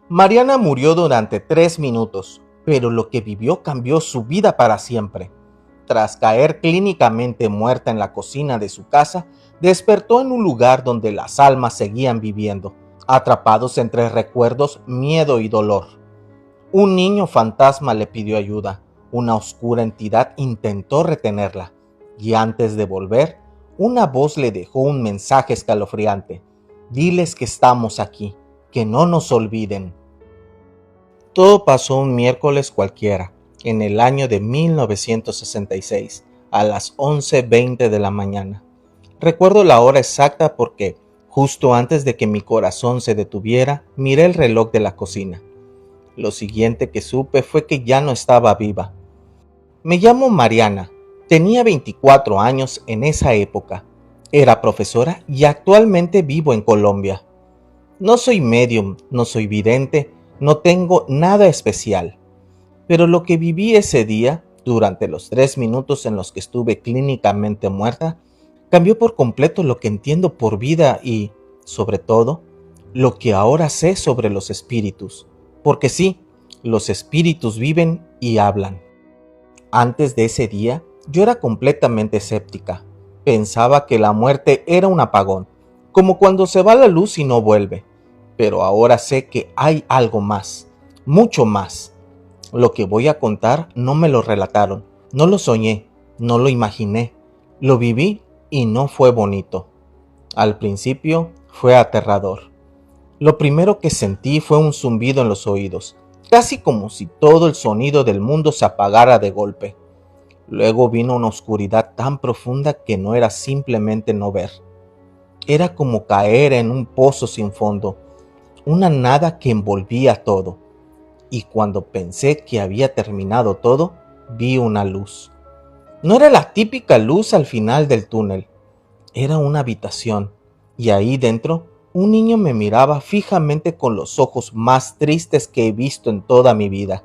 Mariana murió durante 3 minutos, pero lo que vivió cambió su vida para siempre. Tras caer clínicamente muerta en la cocina de su casa, despertó en un lugar donde las almas seguían viviendo, atrapados entre recuerdos, miedo y dolor. Un niño fantasma le pidió ayuda, una oscura entidad intentó retenerla, y antes de volver, una voz le dejó un mensaje escalofriante. Diles que estamos aquí, que no nos olviden. Todo pasó un miércoles cualquiera, en el año de 1966, a las 11:20 de la mañana. Recuerdo la hora exacta porque, justo antes de que mi corazón se detuviera, miré el reloj de la cocina. Lo siguiente que supe fue que ya no estaba viva. Me llamo Mariana, tenía 24 años en esa época, era profesora y actualmente vivo en Colombia. No soy medium, no soy vidente, no tengo nada especial, pero lo que viví ese día, durante los 3 minutos en los que estuve clínicamente muerta, cambió por completo lo que entiendo por vida y, sobre todo, lo que ahora sé sobre los espíritus. Porque sí, los espíritus viven y hablan. Antes de ese día, yo era completamente escéptica. Pensaba que la muerte era un apagón, como cuando se va la luz y no vuelve. Pero ahora sé que hay algo más, mucho más. Lo que voy a contar no me lo relataron, no lo soñé, no lo imaginé, lo viví y no fue bonito. Al principio fue aterrador. Lo primero que sentí fue un zumbido en los oídos, casi como si todo el sonido del mundo se apagara de golpe. Luego vino una oscuridad tan profunda que no era simplemente no ver. Era como caer en un pozo sin fondo, una nada que envolvía todo. Y cuando pensé que había terminado todo, vi una luz. No era la típica luz al final del túnel, era una habitación, y ahí dentro un niño me miraba fijamente con los ojos más tristes que he visto en toda mi vida.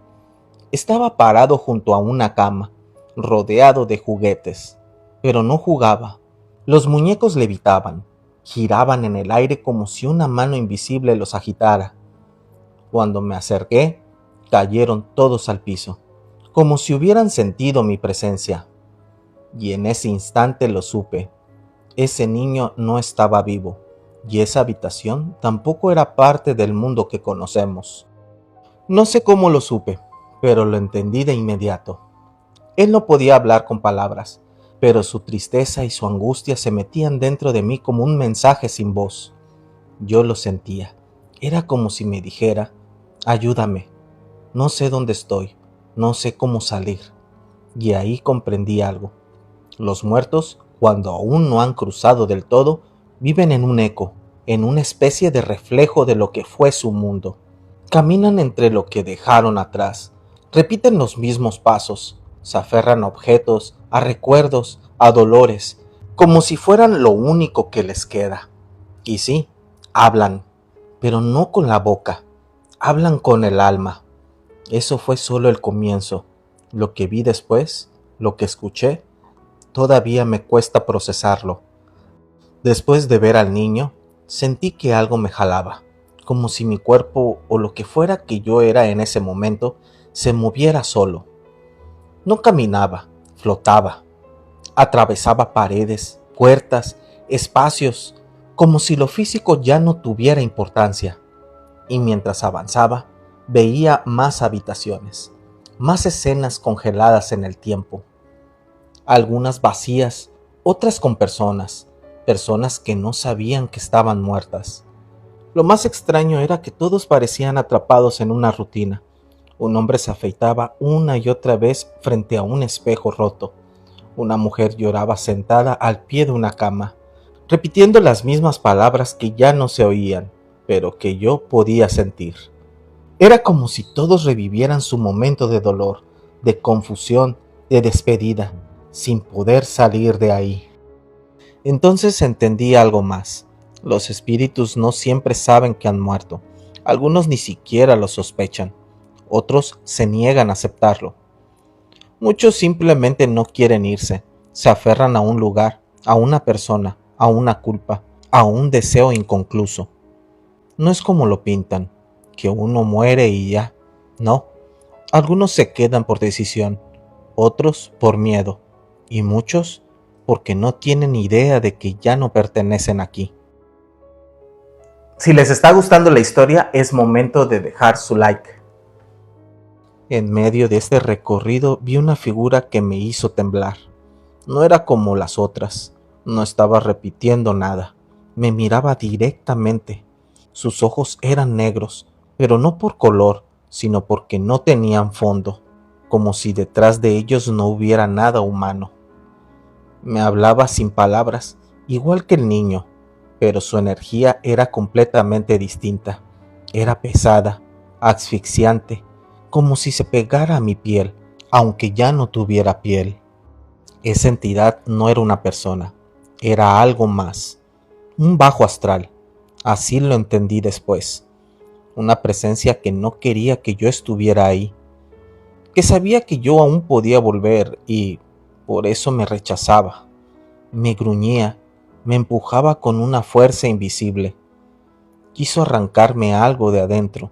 Estaba parado junto a una cama, rodeado de juguetes, pero no jugaba. Los muñecos levitaban, giraban en el aire como si una mano invisible los agitara. Cuando me acerqué, cayeron todos al piso, como si hubieran sentido mi presencia. Y en ese instante lo supe. Ese niño no estaba vivo, y esa habitación tampoco era parte del mundo que conocemos. No sé cómo lo supe, pero lo entendí de inmediato. Él no podía hablar con palabras, pero su tristeza y su angustia se metían dentro de mí como un mensaje sin voz. Yo lo sentía. Era como si me dijera, ayúdame, no sé dónde estoy, no sé cómo salir. Y ahí comprendí algo. Los muertos, cuando aún no han cruzado del todo, viven en un eco, en una especie de reflejo de lo que fue su mundo. Caminan entre lo que dejaron atrás, repiten los mismos pasos, se aferran a objetos, a recuerdos, a dolores, como si fueran lo único que les queda. Y sí, hablan, pero no con la boca, hablan con el alma. Eso fue solo el comienzo. Lo que vi después, lo que escuché, todavía me cuesta procesarlo. Después de ver al niño, sentí que algo me jalaba, como si mi cuerpo o lo que fuera que yo era en ese momento se moviera solo. No caminaba, flotaba, atravesaba paredes, puertas, espacios, como si lo físico ya no tuviera importancia. Y mientras avanzaba, veía más habitaciones, más escenas congeladas en el tiempo, algunas vacías, otras con personas que no sabían que estaban muertas. Lo más extraño era que todos parecían atrapados en una rutina. Un hombre se afeitaba una y otra vez frente a un espejo roto. Una mujer lloraba sentada al pie de una cama, repitiendo las mismas palabras que ya no se oían, pero que yo podía sentir. Era como si todos revivieran su momento de dolor, de confusión, de despedida, sin poder salir de ahí. Entonces entendí algo más. Los espíritus no siempre saben que han muerto. Algunos ni siquiera lo sospechan. Otros se niegan a aceptarlo. Muchos simplemente no quieren irse. Se aferran a un lugar, a una persona, a una culpa, a un deseo inconcluso. No es como lo pintan. que uno muere y ya. No, algunos se quedan por decisión, otros por miedo y muchos porque no tienen idea de que ya no pertenecen aquí. Si les está gustando la historia, es momento de dejar su like. En medio de este recorrido vi una figura que me hizo temblar. No era como las otras, no estaba repitiendo nada, me miraba directamente. Sus ojos eran negros, pero no por color, sino porque no tenían fondo, como si detrás de ellos no hubiera nada humano. Me hablaba sin palabras, igual que el niño, pero su energía era completamente distinta. Era pesada, asfixiante, como si se pegara a mi piel, aunque ya no tuviera piel. Esa entidad no era una persona, era algo más, un bajo astral, así lo entendí después, una presencia que no quería que yo estuviera ahí, que sabía que yo aún podía volver y por eso me rechazaba, me gruñía, me empujaba con una fuerza invisible, quiso arrancarme algo de adentro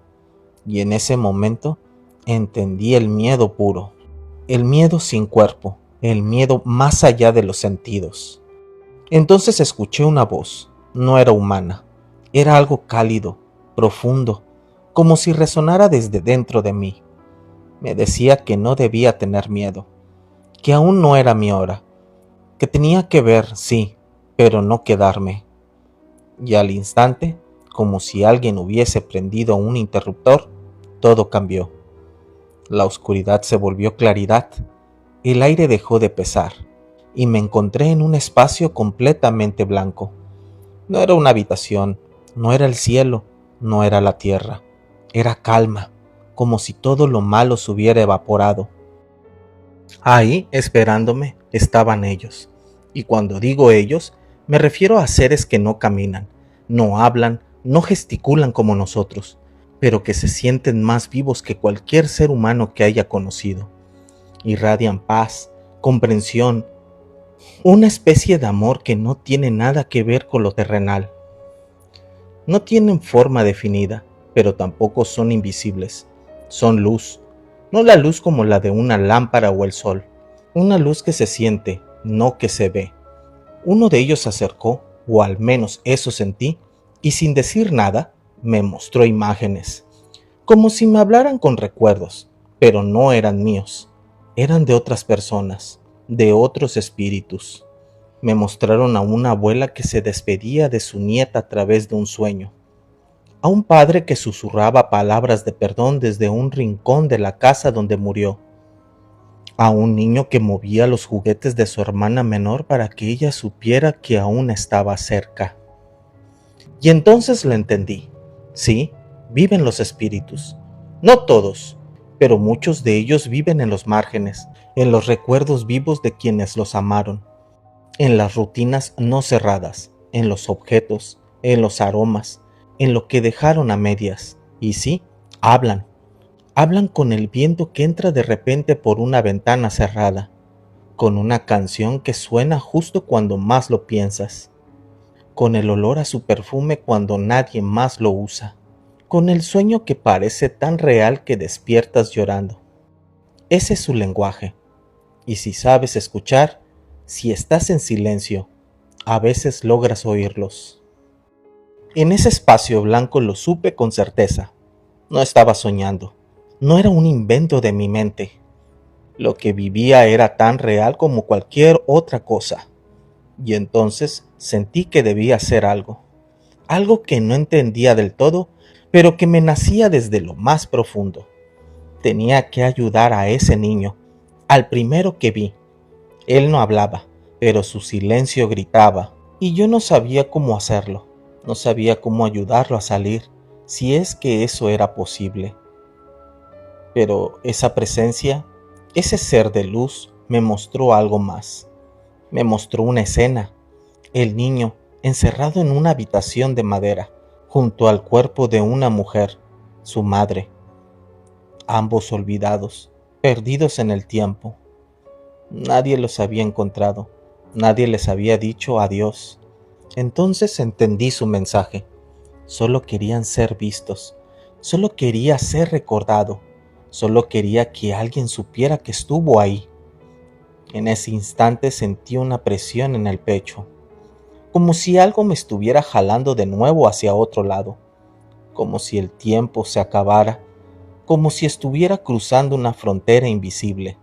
y en ese momento entendí el miedo puro, el miedo sin cuerpo, el miedo más allá de los sentidos. Entonces escuché una voz, no era humana, era algo cálido, profundo, como si resonara desde dentro de mí. Me decía que no debía tener miedo, que aún no era mi hora, que tenía que ver, sí, pero no quedarme. Y al instante, como si alguien hubiese prendido un interruptor, todo cambió. La oscuridad se volvió claridad, el aire dejó de pesar, y me encontré en un espacio completamente blanco. No era una habitación, no era el cielo, no era la tierra, era calma, como si todo lo malo se hubiera evaporado. Ahí, esperándome, estaban ellos. Y cuando digo ellos, me refiero a seres que no caminan, no hablan, no gesticulan como nosotros, pero que se sienten más vivos que cualquier ser humano que haya conocido. Irradian paz, comprensión, una especie de amor que no tiene nada que ver con lo terrenal. No tienen forma definida, pero tampoco son invisibles. Son luz, no la luz como la de una lámpara o el sol, una luz que se siente, no que se ve. Uno de ellos se acercó, o al menos eso sentí, y sin decir nada, me mostró imágenes, como si me hablaran con recuerdos, pero no eran míos, eran de otras personas, de otros espíritus. Me mostraron a una abuela que se despedía de su nieta a través de un sueño, a un padre que susurraba palabras de perdón desde un rincón de la casa donde murió, a un niño que movía los juguetes de su hermana menor para que ella supiera que aún estaba cerca. Y entonces lo entendí. Sí, viven los espíritus. No todos, pero muchos de ellos viven en los márgenes, en los recuerdos vivos de quienes los amaron, en las rutinas no cerradas, en los objetos, en los aromas, en lo que dejaron a medias. Y sí, hablan. Hablan con el viento que entra de repente por una ventana cerrada, con una canción que suena justo cuando más lo piensas, con el olor a su perfume cuando nadie más lo usa, con el sueño que parece tan real que despiertas llorando. Ese es su lenguaje, y si sabes escuchar, si estás en silencio, a veces logras oírlos. En ese espacio blanco lo supe con certeza. No estaba soñando, no era un invento de mi mente. Lo que vivía era tan real como cualquier otra cosa. Y entonces sentí que debía hacer algo, algo que no entendía del todo, pero que me nacía desde lo más profundo. Tenía que ayudar a ese niño, al primero que vi. Él no hablaba, pero su silencio gritaba, y yo no sabía cómo hacerlo, no sabía cómo ayudarlo a salir, si es que eso era posible. Pero esa presencia, ese ser de luz, me mostró algo más. Me mostró una escena, el niño encerrado en una habitación de madera, junto al cuerpo de una mujer, su madre, ambos olvidados, perdidos en el tiempo. Nadie los había encontrado, nadie les había dicho adiós. Entonces entendí su mensaje, solo querían ser vistos, Solo quería ser recordado. Solo quería que alguien supiera que estuvo ahí. En ese instante sentí una presión en el pecho, como si algo me estuviera jalando de nuevo hacia otro lado, como si el tiempo se acabara, como si estuviera cruzando una frontera invisible.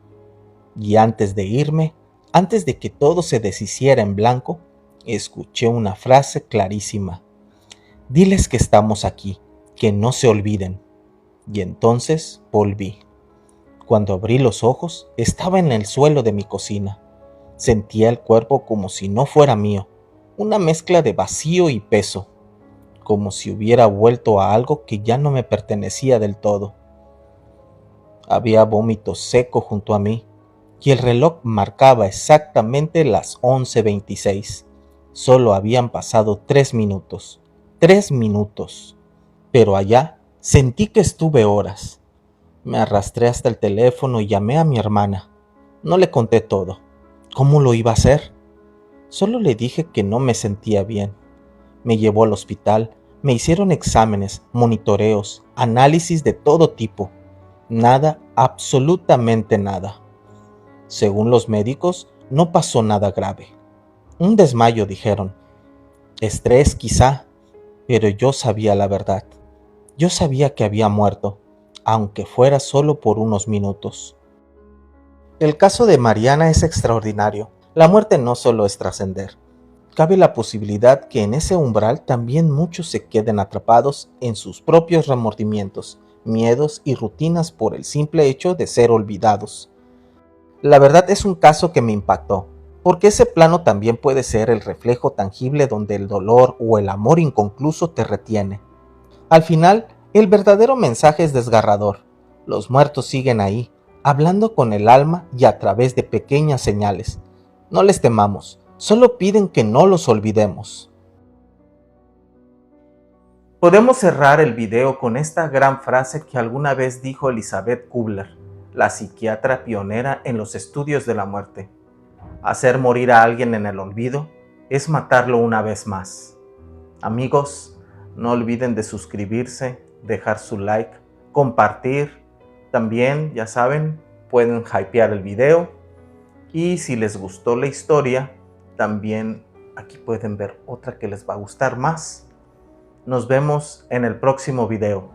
Y antes de irme, antes de que todo se deshiciera en blanco, escuché una frase clarísima. Diles que estamos aquí, que no se olviden. Y entonces volví. Cuando abrí los ojos, estaba en el suelo de mi cocina. Sentía el cuerpo como si no fuera mío, una mezcla de vacío y peso, como si hubiera vuelto a algo que ya no me pertenecía del todo. Había vómito seco junto a mí, y el reloj marcaba exactamente las 11:26. Solo habían pasado 3 minutos. 3 minutos. Pero allá sentí que estuve horas. Me arrastré hasta el teléfono y llamé a mi hermana. No le conté todo. ¿Cómo lo iba a hacer? Solo le dije que no me sentía bien. Me llevó al hospital, me hicieron exámenes, monitoreos, análisis de todo tipo. Nada, absolutamente nada. Según los médicos, no pasó nada grave. Un desmayo, dijeron. Estrés, quizá, pero yo sabía la verdad. Yo sabía que había muerto, aunque fuera solo por unos minutos. El caso de Mariana es extraordinario. La muerte no solo es trascender. Cabe la posibilidad que en ese umbral también muchos se queden atrapados en sus propios remordimientos, miedos y rutinas por el simple hecho de ser olvidados. La verdad es un caso que me impactó, porque ese plano también puede ser el reflejo tangible donde el dolor o el amor inconcluso te retiene. Al final, el verdadero mensaje es desgarrador. Los muertos siguen ahí, hablando con el alma y a través de pequeñas señales. No les temamos, solo piden que no los olvidemos. Podemos cerrar el video con esta gran frase que alguna vez dijo Elizabeth Kubler, la psiquiatra pionera en los estudios de la muerte. Hacer morir a alguien en el olvido es matarlo una vez más. Amigos, no olviden de suscribirse, dejar su like, compartir. También, ya saben, pueden hypear el video. Y si les gustó la historia, también aquí pueden ver otra que les va a gustar más. Nos vemos en el próximo video.